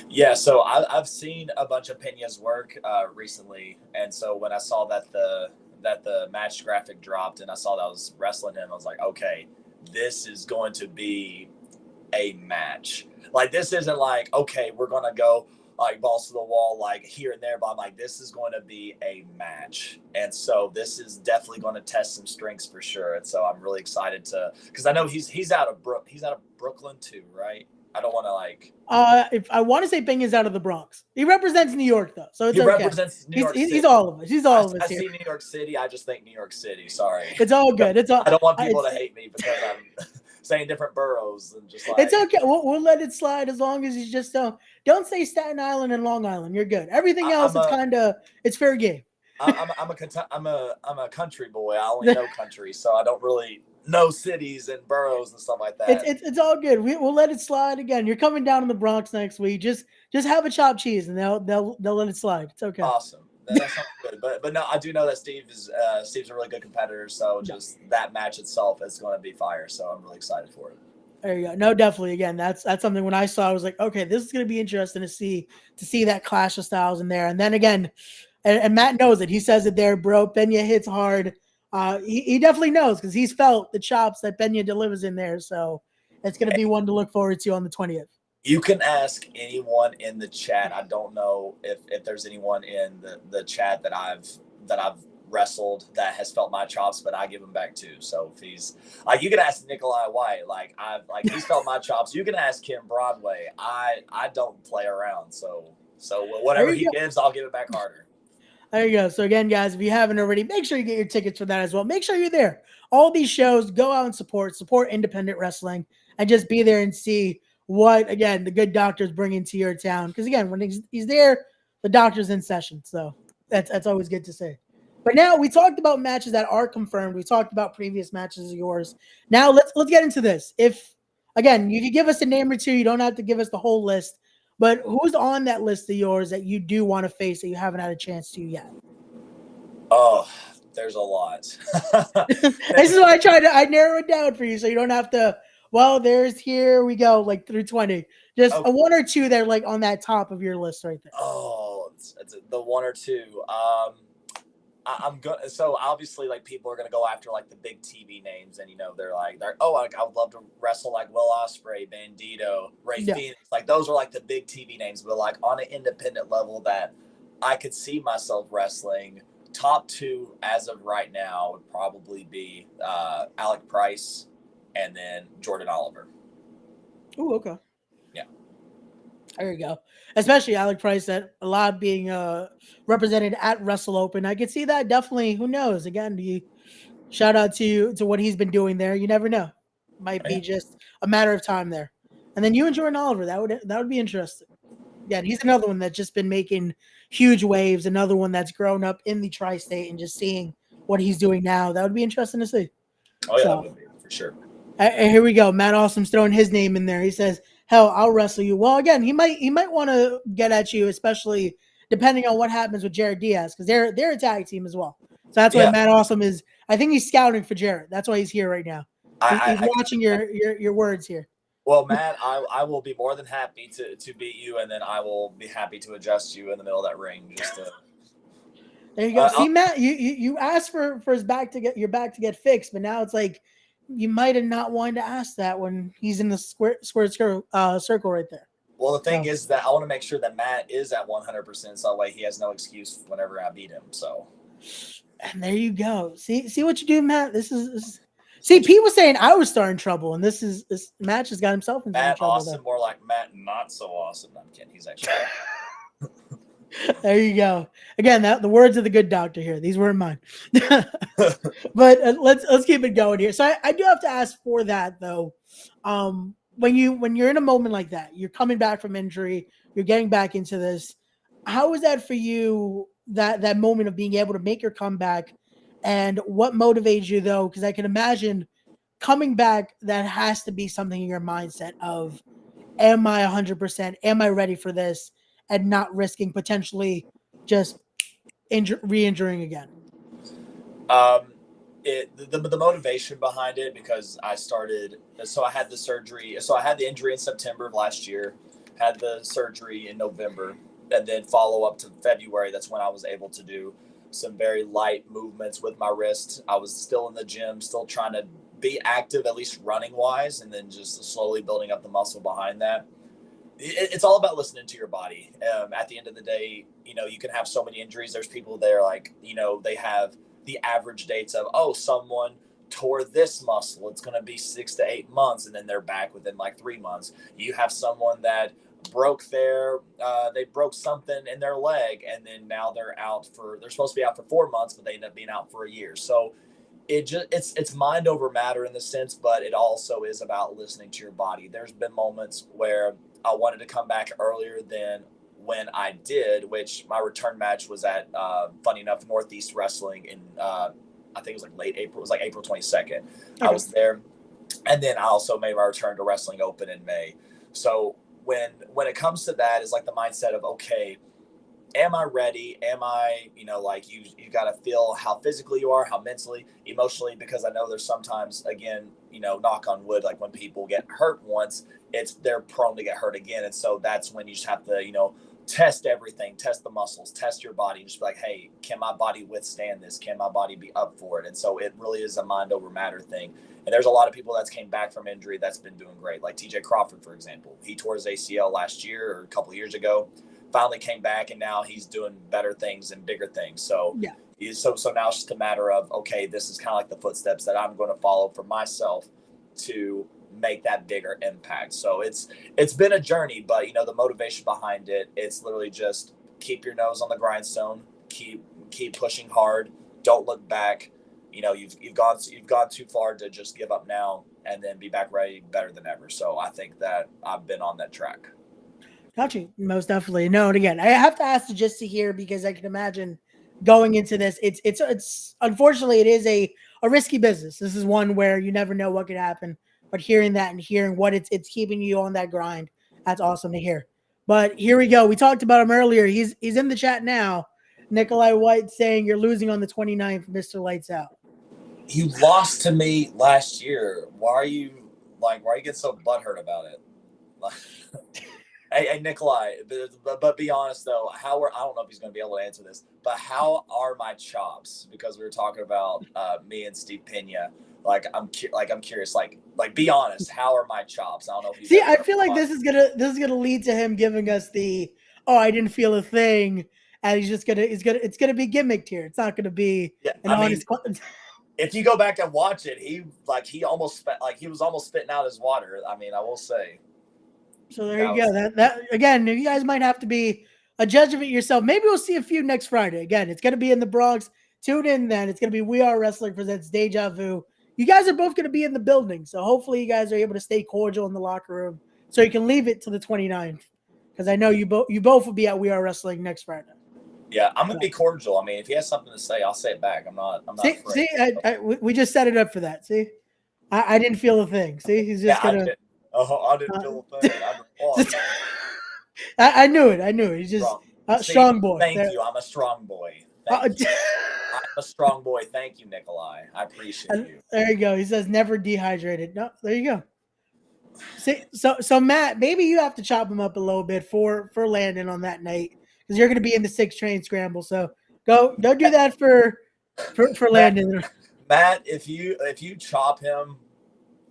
Yeah, so I've seen a bunch of Pena's work recently, and so when I saw that the match graphic dropped and I saw that I was wrestling him, I was like, okay, this is going to be a match. Like, this isn't like, okay, we're going to go like balls to the wall, like here and there, but I'm like, this is going to be a match. And so this is definitely going to test some strengths for sure. And so I'm really excited because I know he's out of Brooklyn too, right? I don't want to like. If I want to say Pena's out of the Bronx, he represents New York though, so it's he okay. Represents New York City. He's all of us. He's all of us I here. see New York City. I just think New York City. Sorry. It's all good. It's all. I don't want people to hate me because I'm saying different boroughs and just like. It's okay. We'll let it slide as long as you just don't say Staten Island and Long Island. You're good. Everything else is kind of it's fair game. I'm a country boy. I only know country, so I don't really know cities and boroughs and stuff like that. It's all good. We'll let it slide again. You're coming down in the Bronx next week. Just have a chopped cheese and they'll let it slide. It's okay. Awesome. That sounds good. But no, I do know that Steve's a really good competitor. So just that match itself is going to be fire. So I'm really excited for it. There you go. No, definitely. Again, that's something when I saw, I was like, okay, this is going to be interesting to see that clash of styles in there. And then again, and Matt knows it. He says it there, bro. Pena hits hard. He definitely knows because he's felt the chops that Pena delivers in there. So it's going to be one to look forward to on the 20th. You can ask anyone in the chat. I don't know if there's anyone in the chat that I've wrestled that has felt my chops, but I give him back too. So if he's like, you can ask Nikolai White, he's felt my chops. You can ask Kim Broadway. I don't play around. So whatever he gives, I'll give it back harder. There you go. So again, guys, if you haven't already, make sure you get your tickets for that as well. Make sure you're there. All these shows, go out and support independent wrestling, and just be there and see what, again, the good doctor's bringing to your town. Because again, when he's there, the doctor's in session. So that's always good to see. But now we talked about matches that are confirmed. We talked about previous matches of yours. Now let's get into this. If again, you could give us a name or two, you don't have to give us the whole list. But who's on that list of yours that you do want to face that you haven't had a chance to yet? Oh, there's a lot. This is why I narrow it down for you so you don't have to. Well, here we go, like through 20. Just a one or two that are like on that top of your list right there. Oh, it's the one or two. I'm good. So obviously, like, people are gonna go after like the big TV names, and they're I would love to wrestle like Will Ospreay, Bandito, Ray Phoenix. Like, those are like the big TV names, but like on an independent level that I could see myself wrestling. Top two as of right now would probably be Alec Price and then Jordan Oliver. Oh, okay. Yeah. There you go. Especially Alec Price, that a lot being represented at Wrestle Open. I could see that definitely. Who knows? Again, shout out to what he's been doing there. You never know. Might be just a matter of time there. And then you and Jordan Oliver, that would be interesting. Yeah, he's another one that's just been making huge waves. Another one that's grown up in the tri-state and just seeing what he's doing now. That would be interesting to see. Oh yeah, that would be for sure. Here we go. Matt Awesome's throwing his name in there. He says, hell, I'll wrestle you. Well, again, he might want to get at you, especially depending on what happens with Jared Diaz, because they're a tag team as well. So that's why Matt Awesome is. I think he's scouting for Jared. That's why he's here right now. He's watching your words here. Well, Matt, I will be more than happy to beat you, and then I will be happy to adjust you in the middle of that ring. There you go. See, Matt, you asked for his back to get your back to get fixed, but now it's like you might have not wanted to ask that when he's in the square circle right there. Well, the thing is that I want to make sure that Matt is at 100%, so that way he has no excuse whenever I beat him. So, and there you go. See what you do, Matt. This is See, Pete was saying I was starting trouble, and this match has got himself into Matt trouble. Awesome, more like Matt Not So Awesome. I'm kidding. He's actually. There you go. Again, the words of the good doctor here. These weren't mine. But let's keep it going here. So I do have to ask for that though. When you're in a moment like that, you're coming back from injury, you're getting back into this. How is that for you? That moment of being able to make your comeback, and what motivates you though? Because I can imagine coming back, that has to be something in your mindset of, am I 100%? Am I ready for this? And not risking potentially just re-injuring again. The motivation behind it, because I had the surgery. So I had the injury in September of last year, had the surgery in November, and then follow up to February. That's when I was able to do some very light movements with my wrist. I was still in the gym, still trying to be active, at least running wise, and then just slowly building up the muscle behind that. It's all about listening to your body. At the end of the day, you can have so many injuries. There's people there, like, they have the average dates of, someone tore this muscle. It's going to be 6 to 8 months, and then they're back within like 3 months. You have someone that they broke something in their leg, and then now they're supposed to be out for 4 months, but they end up being out for a year. So it's mind over matter in the sense, but it also is about listening to your body. There's been moments where I wanted to come back earlier than when I did, which my return match was at, funny enough, Northeast Wrestling in, I think it was like late April. It was like April 22nd. Okay. I was there. And then I also made my return to Wrestling Open in May. So when it comes to that, it's like the mindset of, okay, am I ready? Am I, you got to feel how physically you are, how mentally, emotionally, because I know there's sometimes, again, knock on wood, like when people get hurt once, they're prone to get hurt again. And so that's when you just have to, test everything, test the muscles, test your body, just be like, hey, can my body withstand this? Can my body be up for it? And so it really is a mind over matter thing. And there's a lot of people that's came back from injury that's been doing great. Like TJ Crawford, for example, he tore his ACL last year or a couple of years ago, finally came back, and now he's doing better things and bigger things. So yeah. So now it's just a matter of, okay, this is kind of like the footsteps that I'm going to follow for myself to make that bigger impact. So it's been a journey, but the motivation behind it, it's literally just keep your nose on the grindstone, keep pushing hard, don't look back. You've gone too far to just give up now and then be back ready better than ever. So I think that I've been on that track. Got you. Most definitely. No, and again, I have to ask you just to hear, because I can imagine going into this, it's unfortunately it is a risky business. This is one where you never know what could happen. But hearing that and hearing what it's keeping you on that grind, that's awesome to hear. But here we go. We talked about him earlier. He's in the chat now. Nikolai White saying you're losing on the 29th, Mr. Lights Out. You lost to me last year. Why are you getting so butthurt about it? Hey, Nikolai, but be honest though. I don't know if he's going to be able to answer this, but how are my chops? Because we were talking about me and Steve Pena. I'm curious. Be honest. How are my chops? I don't know if you see. I feel like this is gonna lead to him giving us the I didn't feel a thing, and it's gonna be gimmicked here. It's not gonna be an honest. If you go back and watch it, he was almost spitting out his water. I mean, I will say. So there you go. That again, you guys might have to be a judge of it yourself. Maybe we'll see a few next Friday. Again, it's going to be in the Bronx. Tune in then. It's going to be We Are Wrestling presents Deja Vu. You guys are both going to be in the building, so hopefully you guys are able to stay cordial in the locker room so you can leave it to the 29th, because I know you both will be at We Are Wrestling next Friday. Yeah, I'm going to be cordial. I mean, if he has something to say, I'll say it back. I'm not afraid. See, we just set it up for that. See, I didn't feel a thing. See, he's just going to. I didn't feel a thing. I knew it. He's just strong boy. Thank you. I'm a strong boy. Thank you. I'm a strong boy. Thank you, Nikolai. I appreciate you. There you go. He says never dehydrated. No, there you go. See, so Matt, maybe you have to chop him up a little bit for Landon on that night, because you're going to be in the 6 train scramble. So go do that for Landon. Matt, if you chop him.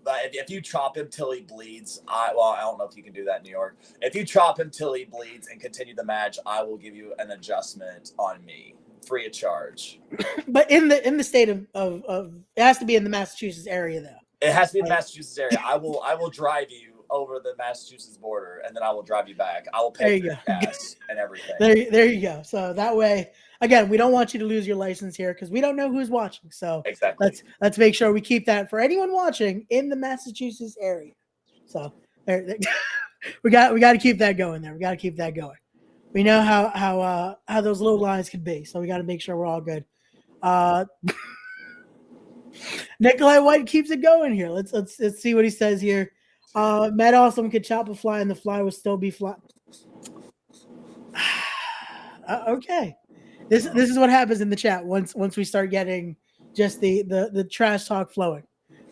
If you chop him till he bleeds, I don't know if you can do that in New York. If you chop him till he bleeds and continue the match, I will give you an adjustment on me free of charge. But in the state of it has to be in the Massachusetts area though. It has to be in the Massachusetts area. I will drive you over the Massachusetts border, and then I will drive you back. I will pay for your gas and everything. There you go. So that way, again, we don't want you to lose your license here because we don't know who's watching. So exactly, let's make sure we keep that for anyone watching in the Massachusetts area. So we got to keep that going there. We got to keep that going. We know how those little lines could be, so we got to make sure we're all good. Nikolai White keeps it going here. Let's see what he says here. Matt Awesome could chop a fly and the fly would still be fly. Okay, this is what happens in the chat once we start getting just the trash talk flowing.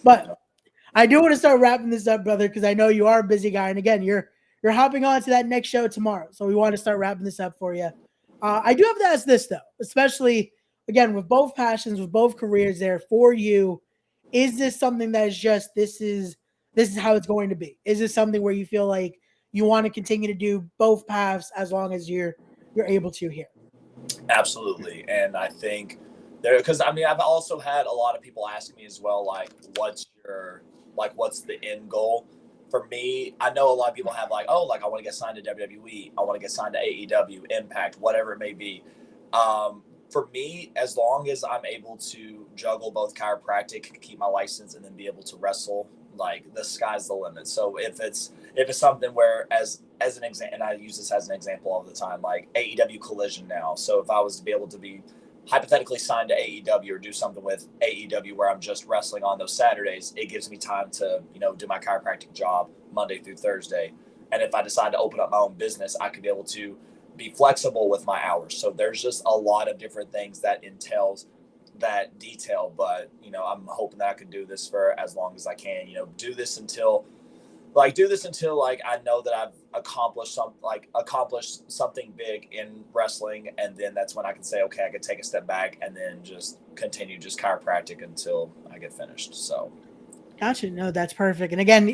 But I do want to start wrapping this up, brother, because I know you are a busy guy, and again, you're hopping on to that next show tomorrow, so we want to start wrapping this up for you. I do have to ask this though, especially again with both passions, with both careers there for you. Is this something that is just this is how it's going to be? Is this something where you feel like you want to continue to do both paths as long as you're able to here? Absolutely. And I think because I mean, I've also had a lot of people ask me as well, like, what's the end goal? For me, I know a lot of people have like, oh, like I want to get signed to WWE. I want to get signed to AEW, Impact, whatever it may be. For me, as long as I'm able to juggle both chiropractic, keep my license, and then be able to wrestle, like the sky's the limit. So if it's something where as an example, and I use this as an example all the time, like AEW Collision now. So if I was to be able to be hypothetically signed to AEW or do something with AEW where I'm just wrestling on those Saturdays, it gives me time to, do my chiropractic job Monday through Thursday. And if I decide to open up my own business, I could be able to be flexible with my hours. So there's just a lot of different things that entails that detail, but I'm hoping that I can do this for as long as I can, do this until I know that I've accomplished something big in wrestling, and then that's when I can say, okay, I could take a step back and then just continue just chiropractic until I get finished. So gotcha. No, that's perfect. And again,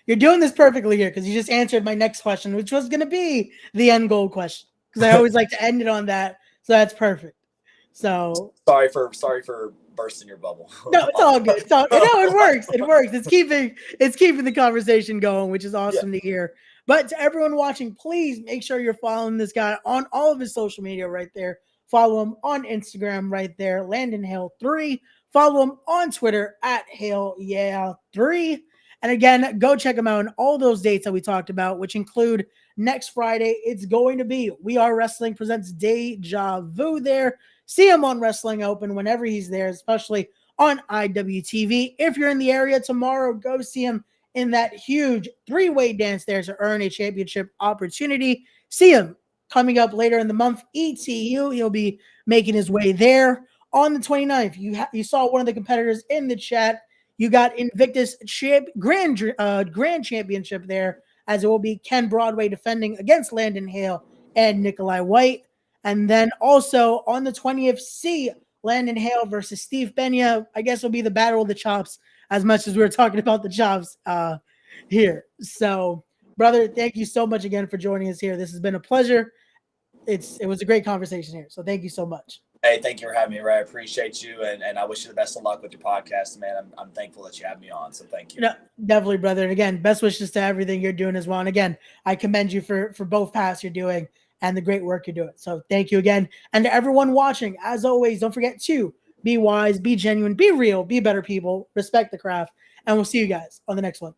you're doing this perfectly here because you just answered my next question, which was going to be the end goal question, because I always like to end it on that. So that's perfect. So sorry for bursting your bubble. No, it's all good. It works. It works. It's keeping the conversation going, which is awesome to hear. But to everyone watching, please make sure you're following this guy on all of his social media right there. Follow him on Instagram right there, Landon Hale 3. Follow him on Twitter at Hale3. And again, go check him out on all those dates that we talked about, which include next Friday. It's going to be We Are Wrestling presents Deja Vu there. See him on Wrestling Open whenever he's there, especially on IWTV. If you're in the area tomorrow, go see him in that huge three-way dance there to earn a championship opportunity. See him coming up later in the month, ETU. He'll be making his way there. On the 29th, you saw one of the competitors in the chat. You got Invictus Grand Championship there, as it will be Ken Broadway defending against Landon Hale and Nikolai White. And then also on the 20th, see Landon Hale versus Steve Benya. I guess it'll be the battle of the chops, as much as we were talking about the chops here. So, brother, thank you so much again for joining us here. This has been a pleasure. It was a great conversation here. So thank you so much. Hey, thank you for having me, Ray. I appreciate you, and I wish you the best of luck with your podcast, man. I'm thankful that you had me on, so thank you. No, definitely, brother. And again, best wishes to everything you're doing as well. And again, I commend you for both paths you're doing and the great work you're doing. So thank you again. And to everyone watching, as always, don't forget to be wise, be genuine, be real, be better people, respect the craft, and we'll see you guys on the next one.